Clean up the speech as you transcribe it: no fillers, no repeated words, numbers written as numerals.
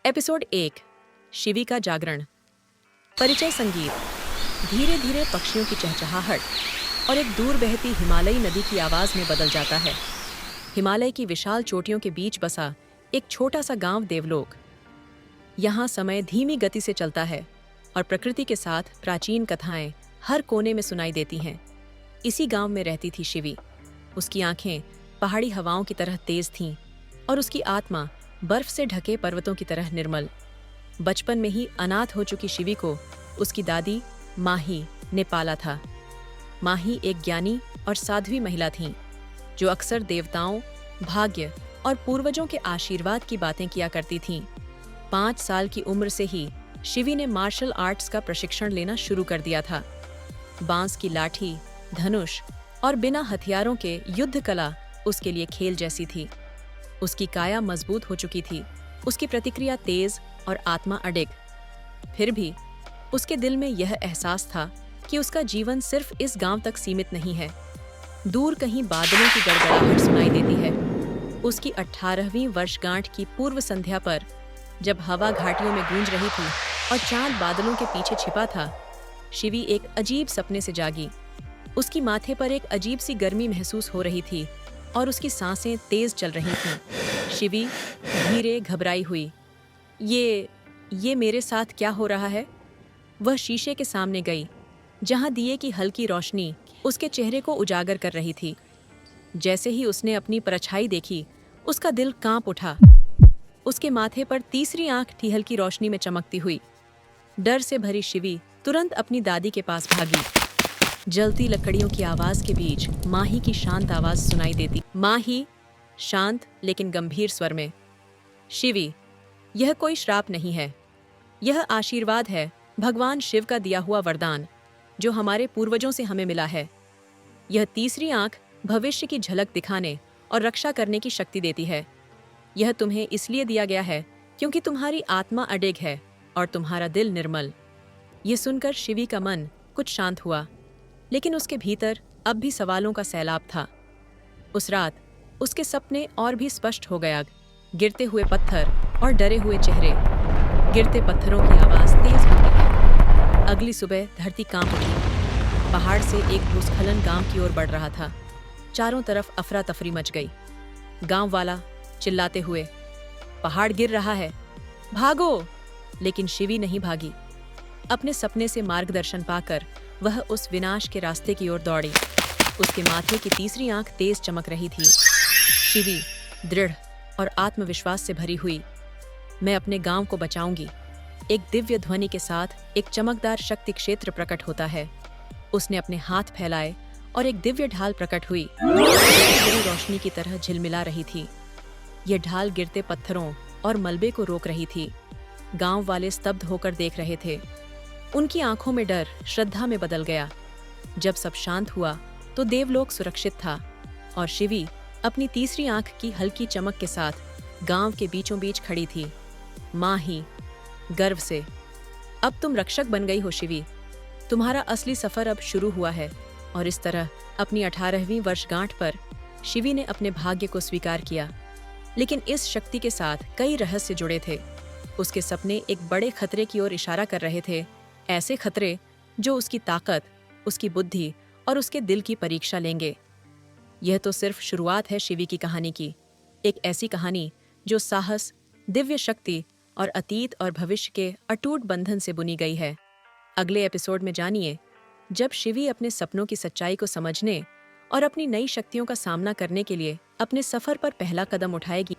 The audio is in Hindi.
एपिसोड 1 शिवी का जागरण। परिचय संगीत। धीरे धीरे पक्षियों की चहचहाहट और एक दूर बहती हिमालयी नदी की आवाज में बदल जाता है। हिमालय की विशाल चोटियों के बीच बसा एक छोटा सा गांव देवलोक। यहाँ समय धीमी गति से चलता है और प्रकृति के साथ प्राचीन कथाएं हर कोने में सुनाई देती हैं। इसी गांव में रहती थी शिवी। उसकी आंखें पहाड़ी हवाओं की तरह तेज थीं और उसकी आत्मा बर्फ से ढके पर्वतों की तरह निर्मल। बचपन में ही अनाथ हो चुकी शिवी को उसकी दादी माही ने पाला था। माही एक ज्ञानी और साध्वी महिला थीं, जो अक्सर देवताओं, भाग्य और पूर्वजों के आशीर्वाद की बातें किया करती थीं। 5 साल की उम्र से ही शिवी ने मार्शल आर्ट्स का प्रशिक्षण लेना शुरू कर दिया था। बांस की लाठी, धनुष और बिना हथियारों के युद्ध कला उसके लिए खेल जैसी थी। उसकी काया मजबूत हो चुकी थी, उसकी प्रतिक्रिया तेज और आत्मा अडिग। फिर भी उसके दिल में यह एहसास था कि उसका जीवन सिर्फ इस गांव तक सीमित नहीं है। दूर कहीं बादलों की गड़गड़ाहट सुनाई देती है। उसकी 18वीं वर्षगांठ की पूर्व संध्या पर, जब हवा घाटियों में गूंज रही थी और चांद बादलों के पीछे छिपा था, शिवी एक अजीब सपने से जागी। उसकी माथे पर एक अजीब सी गर्मी महसूस हो रही थी और उसकी सांसें तेज चल रही थीं। शिवी धीरे घबराई हुई। ये मेरे साथ क्या हो रहा है? वह शीशे के सामने गई, जहां दिए की हल्की रोशनी उसके चेहरे को उजागर कर रही थी। जैसे ही उसने अपनी परछाई देखी, उसका दिल कांप उठा। उसके माथे पर तीसरी आंख थी हल्की रोशनी में चमकती हुई। डर से भरी शिवी तुरंत अपनी दादी के पास भागी। जलती लकड़ियों की आवाज के बीच माही की शांत आवाज सुनाई देती। माही, शांत लेकिन गंभीर स्वर में। शिवी, यह कोई श्राप नहीं है। यह आशीर्वाद है, भगवान शिव का दिया हुआ वरदान, जो हमारे पूर्वजों से हमें मिला है। यह तीसरी आंख भविष्य की झलक दिखाने और रक्षा करने की शक्ति देती है। यह तुम्हें इसलिए दिया गया है क्योंकि तुम्हारी आत्मा अडिग है और तुम्हारा दिल निर्मल। यह सुनकर शिवी का मन कुछ शांत हुआ, लेकिन उसके भीतर अब भी सवालों का सैलाब था। उस रात उसके सपने और भी स्पष्ट हो गया। गिरते हुए पत्थर और डरे हुए चेहरे। गिरते पत्थरों की आवाज तेज होती है। अगली सुबह धरती कांप उठी। पहाड़ से एक भूस्खलन गांव की ओर बढ़ रहा था। चारों तरफ अफरा तफरी मच गई। गांव वाला चिल्लाते हुए, पहाड़ गिर रहा है, भागो! लेकिन शिवी नहीं भागी। अपने सपने से मार्गदर्शन पाकर वह उस विनाश के रास्ते की ओर दौड़ी। उसके माथे की तीसरी आंख तेज चमक रही थी। शिवी दृढ़ और आत्मविश्वास से भरी हुई। मैं अपने गांव को बचाऊंगी। एक दिव्य ध्वनि के साथ एक चमकदार शक्ति क्षेत्र प्रकट होता है। उसने अपने हाथ फैलाए और एक दिव्य ढाल प्रकट हुई, बड़ी रोशनी की तरह झिलमिला रही थी। यह ढाल गिरते पत्थरों और मलबे को रोक रही थी। गांव वाले स्तब्ध होकर देख रहे थे। उनकी आंखों में डर श्रद्धा में बदल गया। जब सब शांत हुआ तो देवलोक सुरक्षित था और शिवी अपनी तीसरी आंख की हल्की चमक के साथ गांव के बीचों बीच खड़ी थी। माही गर्व से, अब तुम रक्षक बन गई हो शिवी। तुम्हारा असली सफर अब शुरू हुआ है। और इस तरह अपनी 18वीं वर्षगांठ पर शिवी ने अपने भाग्य को स्वीकार किया। लेकिन इस शक्ति के साथ कई रहस्य जुड़े थे। उसके सपने एक बड़े खतरे की ओर इशारा कर रहे थे। ऐसे खतरे जो उसकी ताकत, उसकी बुद्धि और उसके दिल की परीक्षा लेंगे। यह तो सिर्फ शुरुआत है शिवी की कहानी की। एक ऐसी कहानी जो साहस, दिव्य शक्ति और अतीत और भविष्य के अटूट बंधन से बुनी गई है। अगले एपिसोड में जानिए, जब शिवी अपने सपनों की सच्चाई को समझने और अपनी नई शक्तियों का सामना करने के लिए अपने सफर पर पहला कदम उठाएगी।